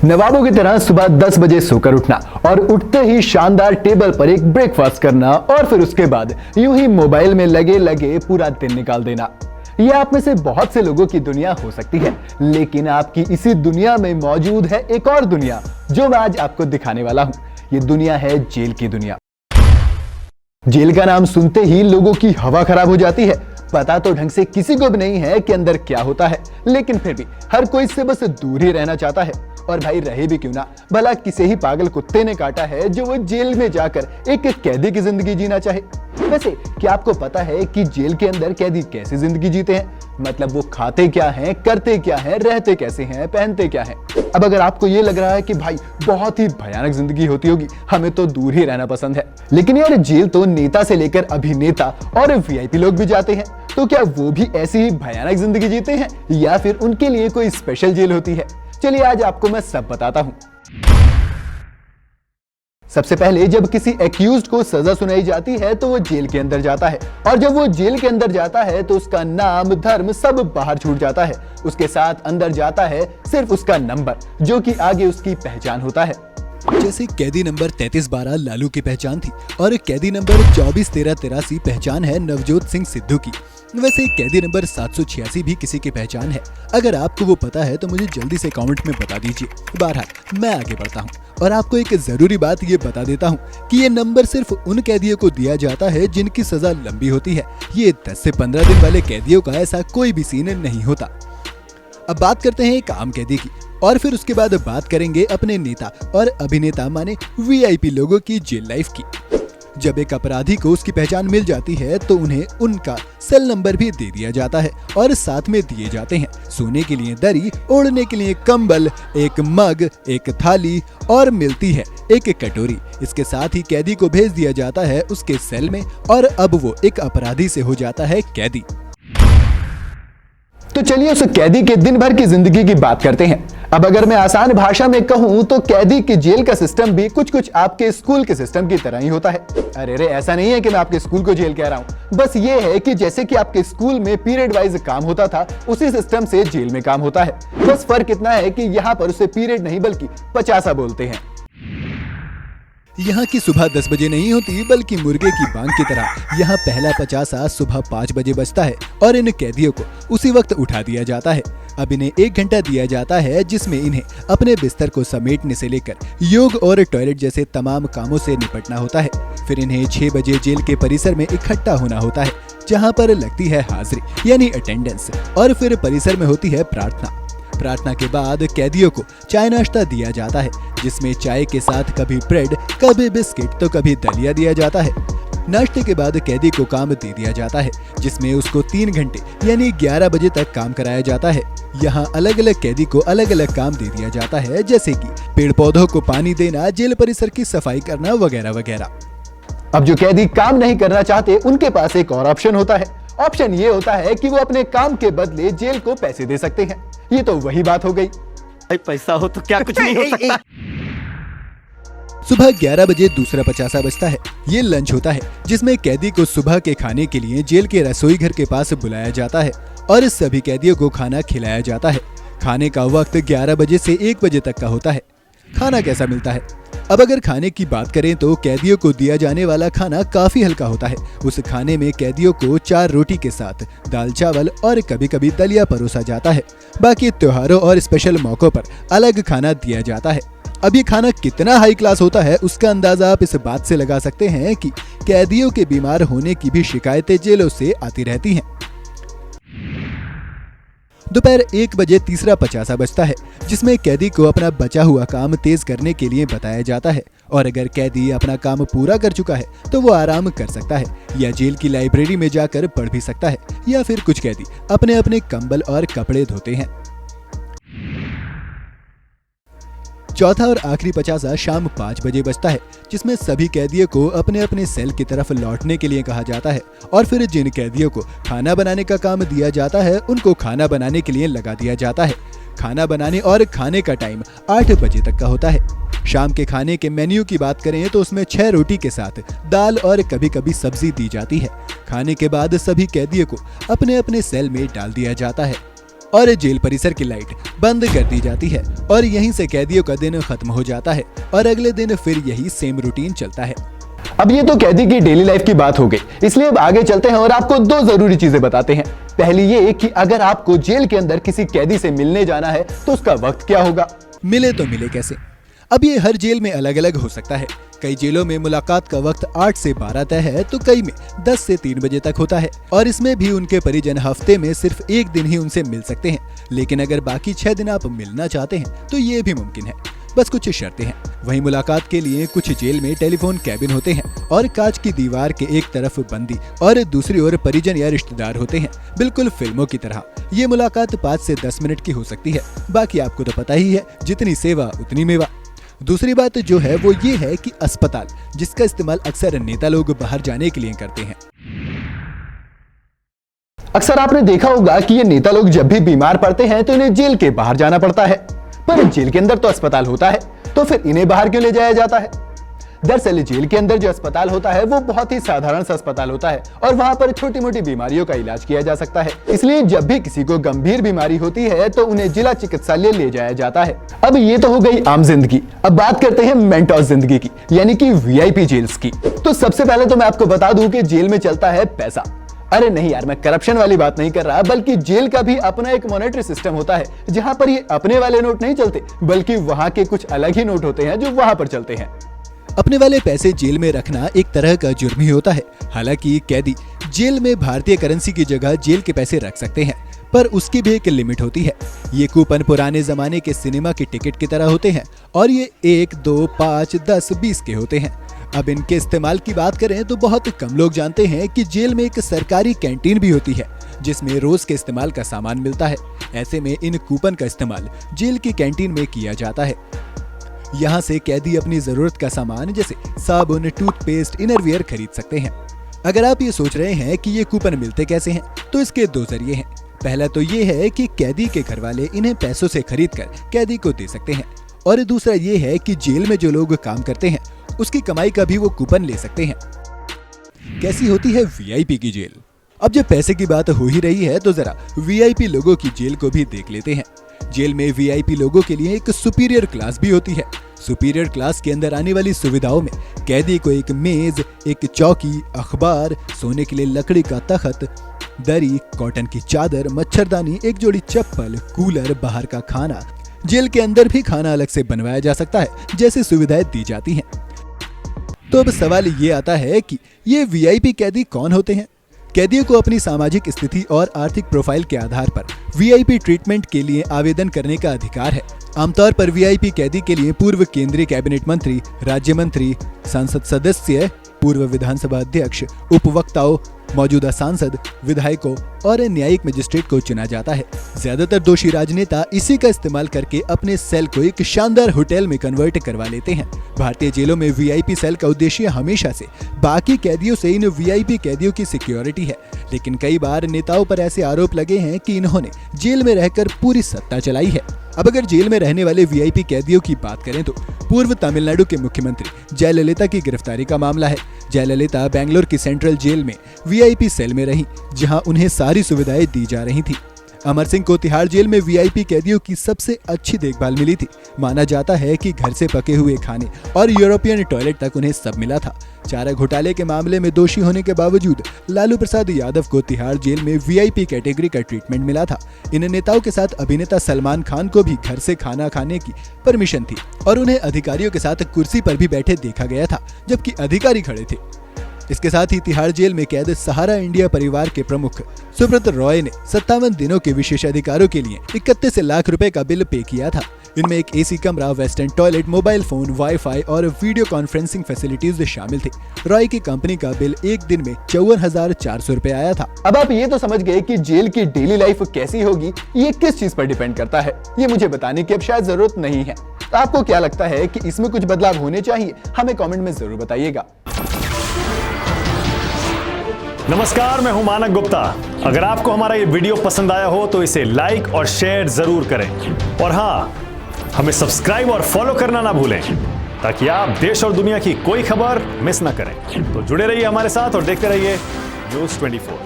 नवाबों की तरह सुबह 10 बजे सोकर उठना और उठते ही शानदार टेबल पर एक ब्रेकफास्ट करना और फिर उसके बाद यूं ही मोबाइल में लगे लगे पूरा दिन निकाल देना। यह आप में से बहुत से लोगों की दुनिया हो सकती है, लेकिन आपकी इसी दुनिया में मौजूद है एक और दुनिया जो मैं आज आपको दिखाने वाला हूं। ये दुनिया है जेल की दुनिया। जेल का नाम सुनते ही लोगों की हवा खराब हो जाती है। पता तो ढंग से किसी को भी नहीं है कि अंदर क्या होता है, लेकिन फिर भी हर कोई इससे बस दूर ही रहना चाहता है। और भाई रहे भी क्यों ना, भला किसे ही पागल कुत्ते ने काटा है जो वो जेल में जाकर एक कैदी की जिंदगी जीना चाहे। वैसे क्या आपको पता है कि जेल के अंदर कैदी कैसी जिंदगी जीते हैं? मतलब वो खाते क्या हैं, करते क्या हैं, रहते कैसे हैं, पहनते क्या हैं। अब अगर आपको ये लग रहा है कि भाई बहुत ही भयानक जिंदगी होती होगी, हमें तो दूर ही रहना पसंद है, लेकिन यार जेल तो नेता से लेकर अभिनेता और वीआईपी लोग भी जाते हैं। तो क्या वो भी ऐसी ही भयानक जिंदगी जीते हैं या फिर उनके लिए कोई स्पेशल जेल होती है? चलिए आज आपको मैं सब बताता हूं। सबसे पहले जब किसी एक्यूज्ड को सजा सुनाई जाती है तो वो जेल के अंदर जाता है, और जब वो जेल के अंदर जाता है तो उसका नाम, धर्म सब बाहर छूट जाता है। उसके साथ अंदर जाता है सिर्फ उसका नंबर, जो कि आगे उसकी पहचान होता है। जैसे कैदी नंबर 3312 लालू की पहचान थी और कैदी नंबर 241383 पहचान है नवजोत सिंह सिद्धू की, वैसे कैदी नंबर 786 भी किसी की पहचान है। अगर आपको वो पता है तो मुझे जल्दी से कमेंट में बता दीजिए। बहरहाल मैं आगे बढ़ता हूँ और आपको एक जरूरी बात ये बता देता हूँ कि ये नंबर सिर्फ उन कैदियों को दिया जाता है जिनकी सजा लंबी होती है। ये 10 से 15 दिन वाले कैदियों का ऐसा कोई भी सीन नहीं होता। अब बात करते हैं एक आम कैदी की, और फिर उसके बाद बात करेंगे अपने नेता और अभिनेता माने वीआईपी लोगों की जेल लाइफ की। जब एक अपराधी को उसकी पहचान मिल जाती है तो उन्हें उनका सेल नंबर भी दे दिया जाता है और साथ में दिए जाते हैं सोने के लिए दरी, ओढ़ने के लिए कंबल, एक मग, एक थाली और मिलती है एक कटोरी। इसके साथ ही कैदी को भेज दिया जाता है उसके सेल में, और अब वो एक अपराधी से हो जाता है कैदी। तो चलिए उस कैदी के दिन भर की जिंदगी की बात करते हैं। अब अगर मैं आसान भाषा में कहूं तो कैदी की जेल का सिस्टम भी कुछ आपके स्कूल के सिस्टम की तरह ही होता है। अरे ऐसा नहीं है कि मैं आपके स्कूल को जेल कह रहा हूं, बस ये है कि जैसे कि आपके स्कूल में पीरियड वाइज काम होता था, उसी सिस्टम से जेल में काम होता है। बस फर्क इतना है कि यहाँ पर उसे पीरियड नहीं बल्कि 50 बोलते हैं। यहाँ की सुबह 10 बजे नहीं होती बल्कि मुर्गे की बांग की तरह यहाँ पहला 50 सुबह 5 बजे बजता है और इन कैदियों को उसी वक्त उठा दिया जाता है। अब इन्हें 1 घंटा दिया जाता है जिसमें इन्हें अपने बिस्तर को समेटने से लेकर योग और टॉयलेट जैसे तमाम कामों से निपटना होता है। फिर इन्हें 6 बजे जेल के परिसर में इकट्ठा होना होता है, जहाँ पर लगती है हाजिरी यानी अटेंडेंस, और फिर परिसर में होती है प्रार्थना। प्रार्थना के बाद कैदियों को चाय नाश्ता दिया जाता है, जिसमें चाय के साथ कभी ब्रेड, कभी बिस्किट तो कभी दलिया दिया जाता है। नाश्ते के बाद कैदी को काम दे दिया जाता है, जिसमें उसको 3 घंटे यानी 11 बजे तक काम कराया जाता है। यहाँ अलग अलग कैदी को अलग अलग काम दे दिया जाता है, जैसे कि पेड़ पौधों को पानी देना, जेल परिसर की सफाई करना वगैरह वगैरह। अब जो कैदी काम नहीं करना चाहते उनके पास एक और ऑप्शन होता है। ऑप्शन ये होता है कि वो अपने काम के बदले जेल को पैसे दे सकते हैं। ये तो वही बात हो गई, पैसा हो तो क्या कुछ नहीं हो सकता। सुबह 11 बजे दूसरा 50 बजता है। ये लंच होता है, जिसमें कैदी को सुबह के खाने के लिए जेल के रसोई घर के पास बुलाया जाता है और सभी कैदियों को खाना खिलाया जाता है। खाने का वक्त 11 बजे से 1 बजे तक का होता है। खाना कैसा मिलता है? अब अगर खाने की बात करें तो कैदियों को दिया जाने वाला खाना काफी हल्का होता है। उस खाने में कैदियों को 4 रोटी के साथ दाल चावल और कभी कभी दलिया परोसा जाता है। बाकी त्योहारों और स्पेशल मौकों पर अलग खाना दिया जाता है। अब ये खाना कितना हाई क्लास होता है उसका अंदाजा आप इस बात से लगा सकते हैं कि कैदियों के बीमार होने की भी शिकायतें जेलों से आती रहती हैं। दोपहर 1 बजे तीसरा 50 बजता है, जिसमें कैदी को अपना बचा हुआ काम तेज करने के लिए बताया जाता है, और अगर कैदी अपना काम पूरा कर चुका है तो वो आराम कर सकता है या जेल की लाइब्रेरी में जाकर पढ़ भी सकता है, या फिर कुछ कैदी अपने अपने कंबल और कपड़े धोते हैं। चौथा और आखिरी 50 शाम 5 बजे बजता है, जिसमें सभी कैदियों को अपने अपने सेल की तरफ लौटने के लिए कहा जाता है, और फिर जिन कैदियों को खाना बनाने का काम दिया जाता है उनको खाना बनाने के लिए लगा दिया जाता है। खाना बनाने और खाने का टाइम 8 बजे तक का होता है। शाम के खाने के मेन्यू की बात करें तो उसमें 6 रोटी के साथ दाल और कभी कभी सब्जी दी जाती है। खाने के बाद सभी कैदियों को अपने अपने सेल में डाल दिया जाता है। और जेल परिसर की लाइट बंद कर दी जाती है और यहीं से कैदियों का दिन खत्म हो जाता है और अगले दिन फिर यही सेम रूटीन चलता है। अब ये तो कैदी की डेली लाइफ की बात हो गई, इसलिए अब आगे चलते हैं और आपको दो जरूरी चीजें बताते हैं। पहली ये कि अगर आपको जेल के अंदर किसी कैदी से मिलने जाना है तो उसका वक्त क्या होगा। मिले तो मिले कैसे? अब ये हर जेल में अलग अलग हो सकता है। कई जेलों में मुलाकात का वक्त 8 से 12 तय है तो कई में 10 से 3 बजे तक होता है और इसमें भी उनके परिजन हफ्ते में सिर्फ एक दिन ही उनसे मिल सकते हैं। लेकिन अगर बाकी 6 दिन आप मिलना चाहते हैं तो ये भी मुमकिन है, बस कुछ शर्तें हैं। वहीं मुलाकात के लिए कुछ जेल में टेलीफोन कैबिन होते हैं और कांच की दीवार के एक तरफ बंदी और दूसरी ओर परिजन या रिश्तेदार होते हैं, बिल्कुल फिल्मों की तरह। ये मुलाकात 5 से 10 मिनट की हो सकती है। बाकी आपको तो पता ही है, जितनी सेवा उतनी मेवा। दूसरी बात जो है वो ये है कि अस्पताल, जिसका इस्तेमाल अक्सर नेता लोग बाहर जाने के लिए करते हैं। अक्सर आपने देखा होगा कि ये नेता लोग जब भी बीमार पड़ते हैं तो इन्हें जेल के बाहर जाना पड़ता है, पर जेल के अंदर तो अस्पताल होता है, तो फिर इन्हें बाहर क्यों ले जाया जाता है। दरअसल जेल के अंदर जो अस्पताल होता है वो बहुत ही साधारण सा अस्पताल होता है और वहां पर छोटी मोटी बीमारियों का इलाज किया जा सकता है। इसलिए जब भी किसी को गंभीर बीमारी होती है तो उन्हें जिला चिकित्सालय ले जाया जाता है। अब ये तो हो गई आम जिंदगी। अब बात करते हैं मेंटोस जिंदगी की, यानी कि वीआईपी जेल्स की। तो सबसे पहले तो मैं आपको बता दूं कि जेल में चलता है पैसा। अरे नहीं यार, मैं करप्शन वाली बात नहीं कर रहा, बल्कि जेल का भी अपना एक मॉनेटरी सिस्टम होता है, जहां पर ये अपने वाले नोट नहीं चलते, बल्कि वहां के कुछ अलग ही नोट होते हैं जो वहां पर चलते हैं। अपने वाले पैसे जेल में रखना एक तरह का जुर्म ही होता है। हालांकि कैदी जेल में भारतीय करेंसी की जगह जेल के पैसे रख सकते हैं, पर उसकी भी एक लिमिट होती है। ये कूपन पुराने जमाने के सिनेमा के टिकट की तरह होते हैं और ये 1, 2, 5, 10, 20 के होते हैं। अब इनके इस्तेमाल की बात करें तो बहुत कम लोग जानते हैं कि जेल में एक सरकारी कैंटीन भी होती है, जिसमें रोज के इस्तेमाल का सामान मिलता है। ऐसे में इन कूपन का इस्तेमाल जेल की कैंटीन में किया जाता है। यहाँ से कैदी अपनी जरूरत का सामान जैसे साबुन, टूथपेस्ट, इनरवियर खरीद सकते हैं। अगर आप ये सोच रहे हैं कि ये कूपन मिलते कैसे हैं, तो इसके दो जरिए हैं। पहला तो ये है कि कैदी के घर वाले इन्हें पैसों से खरीद कर कैदी को दे सकते हैं, और दूसरा ये है कि जेल में जो लोग काम करते हैं उसकी कमाई का भी वो कूपन ले सकते हैं। कैसी होती है वीआईपी की जेल? अब जब पैसे की बात हो ही रही है तो जरा वीआईपी लोगों की जेल को भी देख लेते हैं। जेल में वीआईपी लोगों के लिए एक सुपीरियर क्लास भी होती है। सुपीरियर क्लास के अंदर आने वाली सुविधाओं में कैदी को एक मेज, एक चौकी, अखबार, सोने के लिए लकड़ी का तख्त, दरी, कॉटन की चादर, मच्छरदानी, एक जोड़ी चप्पल, कूलर, बाहर का खाना, जेल के अंदर भी खाना अलग से बनवाया जा सकता है, जैसी सुविधाएं दी जाती हैं। तो अब सवाल ये आता है कि ये वीआईपी कैदी कौन होते हैं? कैदियों को अपनी सामाजिक स्थिति और आर्थिक प्रोफाइल के आधार पर वीआईपी ट्रीटमेंट के लिए आवेदन करने का अधिकार है। आमतौर पर वीआईपी कैदी के लिए पूर्व केंद्रीय कैबिनेट मंत्री, राज्य मंत्री, संसद सदस्य, पूर्व विधानसभा अध्यक्ष, उपवक्ताओं, मौजूदा सांसद, विधायकों और न्यायिक मजिस्ट्रेट को चुना जाता है। ज्यादातर दोषी राजनेता इसी का इस्तेमाल करके अपने सेल को एक शानदार होटल में कन्वर्ट करवा लेते हैं। भारतीय जेलों में वीआईपी सेल का उद्देश्य हमेशा से बाकी कैदियों से इन वीआईपी कैदियों की सिक्योरिटी है, लेकिन कई बार नेताओं पर ऐसे आरोप लगे हैं कि इन्होंने जेल में रहकर पूरी सत्ता चलाई है। अब अगर जेल में रहने वाले वीआईपी कैदियों की बात करें तो पूर्व तमिलनाडु के मुख्यमंत्री जयललिता की गिरफ्तारी का मामला है। जयललिता बेंगलोर की सेंट्रल जेल में वीआईपी सेल में रहीं, जहां उन्हें सारी सुविधाएं दी जा रही थी। अमर सिंह को तिहाड़ जेल में वीआईपी कैदियों की सबसे अच्छी देखभाल मिली थी। माना जाता है कि घर से पके हुए खाने और यूरोपियन टॉयलेट तक उन्हें सब मिला था। चारा घोटाले के मामले में दोषी होने के बावजूद लालू प्रसाद यादव को तिहाड़ जेल में वीआईपी कैटेगरी का ट्रीटमेंट मिला था। इन नेताओं के साथ अभिनेता सलमान खान को भी घर से खाना खाने की परमिशन थी और उन्हें अधिकारियों के साथ कुर्सी पर भी बैठे देखा गया था, जबकि अधिकारी खड़े थे। इसके साथ ही तिहाड़ जेल में कैद सहारा इंडिया परिवार के प्रमुख सुब्रत रॉय ने 57 दिनों के विशेषाधिकारों के लिए 31 लाख रुपए का बिल पे किया था। इनमें एक एसी कमरा, western toilet, mobile phone, wifi और वीडियो कॉन्फ्रेंसिंग फैसिलिटीज शामिल थे। रॉय की कंपनी का बिल एक दिन में 54,400 रुपए आया था। अब आप ये तो समझ गए कि जेल की डेली लाइफ कैसी होगी, ये किस चीज पर डिपेंड करता है। ये मुझे बताने की अब शायद जरूरत नहीं है। तो आपको क्या लगता है कि इसमें कुछ बदलाव होने चाहिए? हमें कमेंट में जरूर बताइएगा। नमस्कार, मैं हूं मानक गुप्ता। अगर आपको हमारा ये वीडियो पसंद आया हो तो इसे लाइक और शेयर जरूर करें, और हाँ, हमें सब्सक्राइब और फॉलो करना ना भूलें, ताकि आप देश और दुनिया की कोई खबर मिस ना करें। तो जुड़े रहिए हमारे साथ और देखते रहिए न्यूज़ 24।